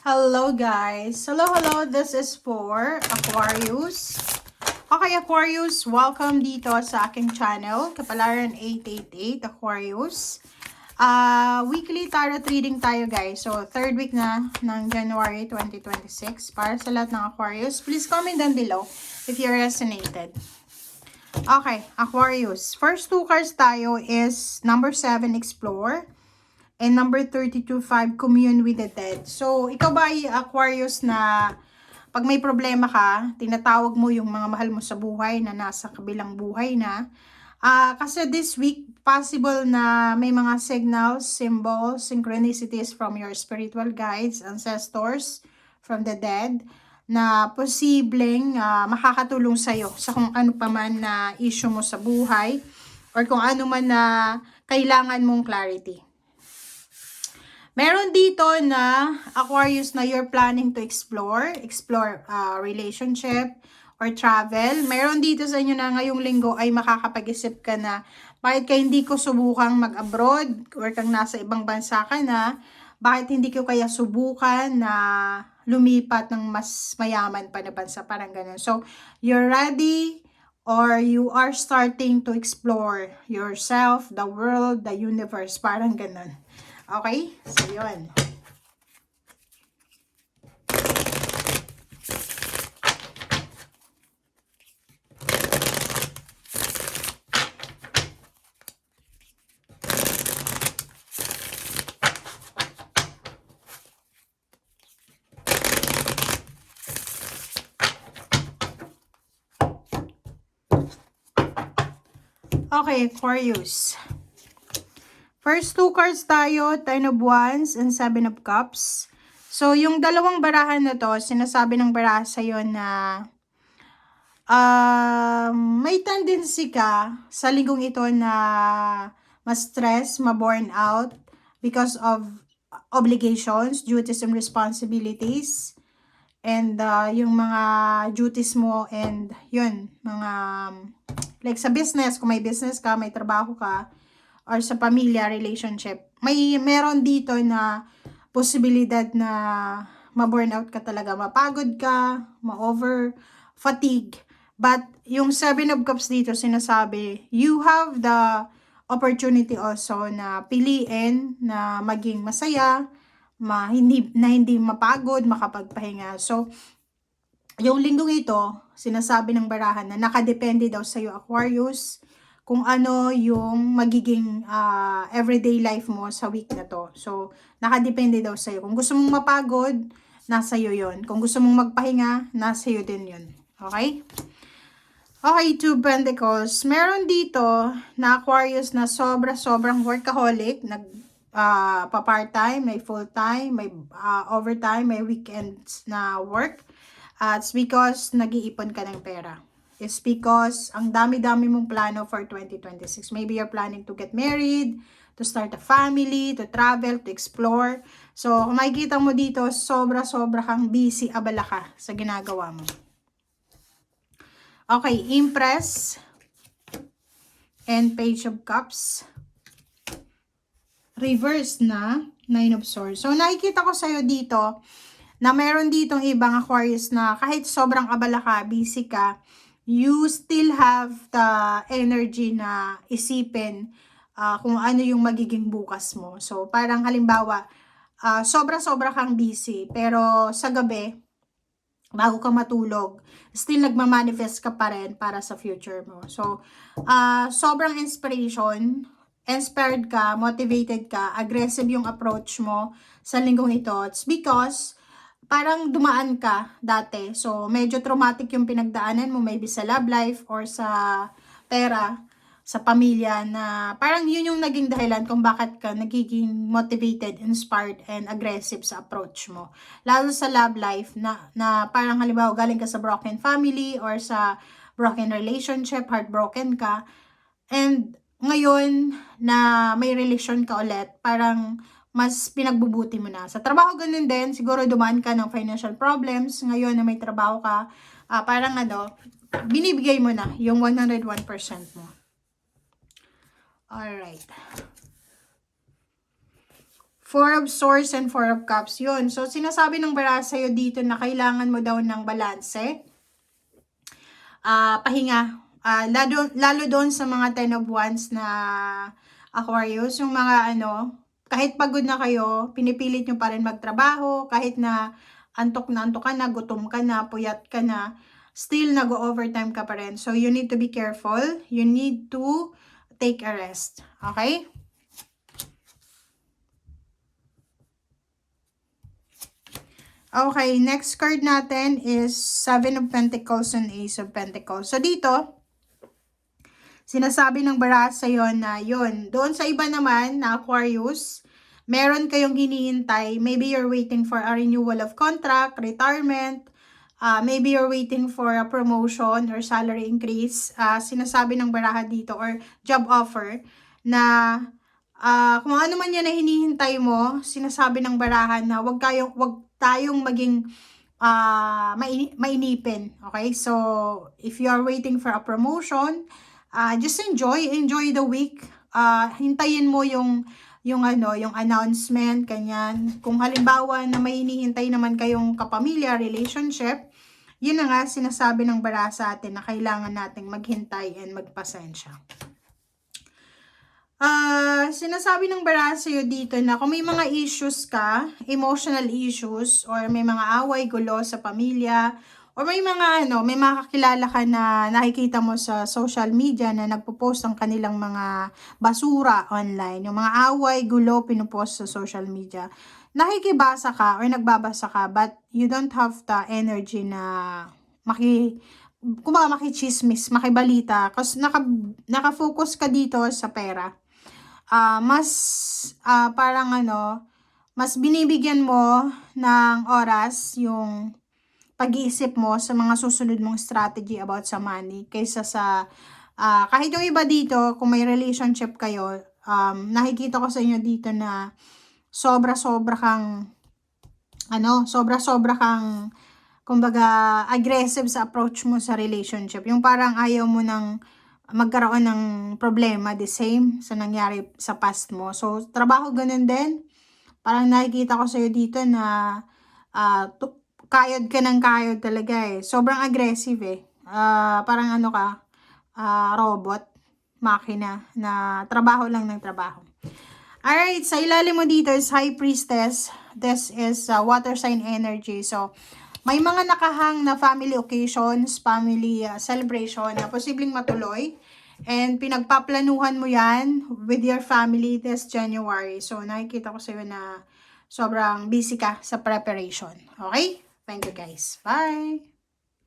Hello guys! Hello! This is for Aquarius. Okay Aquarius, welcome dito sa aking channel, Kapalaran 888 Aquarius. Weekly tarot reading tayo guys. So, third week na ng January 2026 para sa lahat ng Aquarius. Please comment down below if you resonated. Okay, Aquarius. First two cards tayo is number 7, Explore. And number 32, 5, Commune with the Dead. So, ikaw ba ay Aquarius na pag may problema ka, tinatawag mo yung mga mahal mo sa buhay na nasa kabilang buhay na. Kasi this week, possible na may mga signals, symbols, synchronicities from your spiritual guides, ancestors, from the dead, na posibleng makakatulong sa'yo sa kung ano pa man na issue mo sa buhay or kung ano man na kailangan mong clarity. Meron dito na Aquarius na you're planning to explore relationship or travel. Meron dito sa inyo na ngayong linggo ay makakapag-isip ka na bakit ka hindi ko subukang mag-abroad or kang nasa ibang bansa ka na, bakit hindi ko kaya subukan na lumipat ng mas mayaman pa na bansa, parang ganun. So, you're ready or you are starting to explore yourself, the world, the universe, parang ganun. Okay? So, yun. Okay, Aquarius. First two cards tayo, 10 of Wands and 7 of Cups. So, yung dalawang barahan na to, sinasabi ng baraha sa'yo na may tendency ka sa linggong ito na ma-stress, ma-burn out because of obligations, duties, and responsibilities. And yung mga duties mo and yun, mga like sa business, kung may business ka, may trabaho ka, or sa pamilya, relationship, meron dito na posibilidad na ma-burnout ka talaga, mapagod ka, ma-over fatigue. But yung 7 of Cups dito sinasabi, you have the opportunity also na piliin na maging masaya, hindi mapagod, makapagpahinga. So, yung linggong ito, sinasabi ng barahan na nakadepende daw sa'yo, Aquarius, kung ano yung magiging everyday life mo sa week na to. So, nakadepende daw sa'yo. Kung gusto mong mapagod, nasa iyo yun. Kung gusto mong magpahinga, nasa iyo din yun. Okay? Okay, 2 Pentacles. Meron dito na Aquarius na sobrang workaholic. Pa-part-time, may full-time, may overtime, may weekends na work. It's because nag-iipon ka ng pera. It's because ang dami-dami mong plano for 2026. Maybe you're planning to get married, to start a family, to travel, to explore. So, kung makikita mo dito, sobra kang busy, abala ka sa ginagawa mo. Okay, Empress and Page of Cups. Reverse na, 9 of Swords. So, nakikita ko sa'yo dito na meron ditong ibang Aquarius na kahit sobrang abala ka, busy ka, you still have the energy na isipin kung ano yung magiging bukas mo. So, parang halimbawa, sobra kang busy, pero sa gabi, bago ka matulog, still nagmamanifest ka pa rin para sa future mo. So, sobrang inspired ka, motivated ka, aggressive yung approach mo sa linggong ito. It's because parang dumaan ka dati. So, medyo traumatic yung pinagdaanan mo, maybe sa love life or sa pera, sa pamilya, na parang yun yung naging dahilan kung bakit ka nagiging motivated, inspired, and aggressive sa approach mo. Lalo sa love life, na parang halimbawa galing ka sa broken family or sa broken relationship, heartbroken ka, and ngayon na may relasyon ka ulit, parang mas pinagbubuti mo na. Sa trabaho, ganun din. Siguro dumaan ka ng financial problems. Ngayon na may trabaho ka, parang binibigay mo na yung 101% mo. Alright. Four of Swords and Four of Cups. Yun. So, sinasabi ng bara sa'yo dito na kailangan mo daw ng balanse. Pahinga. Lalo doon sa mga 10 of Wands na Aquarius. Yung mga kahit pagod na kayo, pinipilit nyo pa rin magtrabaho. Kahit na antok ka na, gutom ka na, puyat ka na, still nag-overtime ka pa rin. So, you need to be careful. You need to take a rest. Okay? Okay, next card natin is Seven of Pentacles and Ace of Pentacles. So, dito, sinasabi ng bara sa'yo na yun. Doon sa iba naman, na Aquarius, meron kayong hinihintay. Maybe you're waiting for a renewal of contract, retirement, maybe you're waiting for a promotion or salary increase. Sinasabi ng baraha dito, or job offer, na kung ano man yan na hinihintay mo, sinasabi ng barahan na wag tayong maging mainipin. Okay? So, if you are waiting for a promotion, just enjoy the week. Hintayin mo yung announcement, kanyan. Kung halimbawa na may hinihintay naman kayong kapamilya, relationship, yun na nga sinasabi ng bara sa atin na kailangan nating maghintay and magpasensya. Sinasabi ng bara sa'yo dito na kung may mga issues ka, emotional issues, or may mga away, gulo sa pamilya, or may mga may mga kakilala ka na nakikita mo sa social media na nagpo-post ang kanilang mga basura online, yung mga away, gulo, pinupost sa social media. Nakikibasa ka or nagbabasa ka, but you don't have the energy na makichismis, makibalita, kasi nakafocus ka dito sa pera. Mas binibigyan mo ng oras yung pag-iisip mo sa mga susunod mong strategy about sa money kaysa sa kahit yung iba dito, kung may relationship kayo, nakikita ko sa inyo dito na sobra-sobra kang kumbaga aggressive sa approach mo sa relationship. Yung parang ayaw mo nang magkaroon ng problema, the same sa nangyari sa past mo. So, trabaho ganun din. Parang nakikita ko sa'yo dito na kayod ka ng kayod talaga eh. Sobrang aggressive eh. Parang robot, makina, na trabaho lang ng trabaho. Alright, sa ilalim mo dito is High Priestess. This is water sign energy. So, may mga nakahang na family occasions, family celebration na posibleng matuloy. And pinagpaplanuhan mo yan with your family this January. So, nakikita ko sa'yo na sobrang busy ka sa preparation. Okay? Thank you guys. Bye!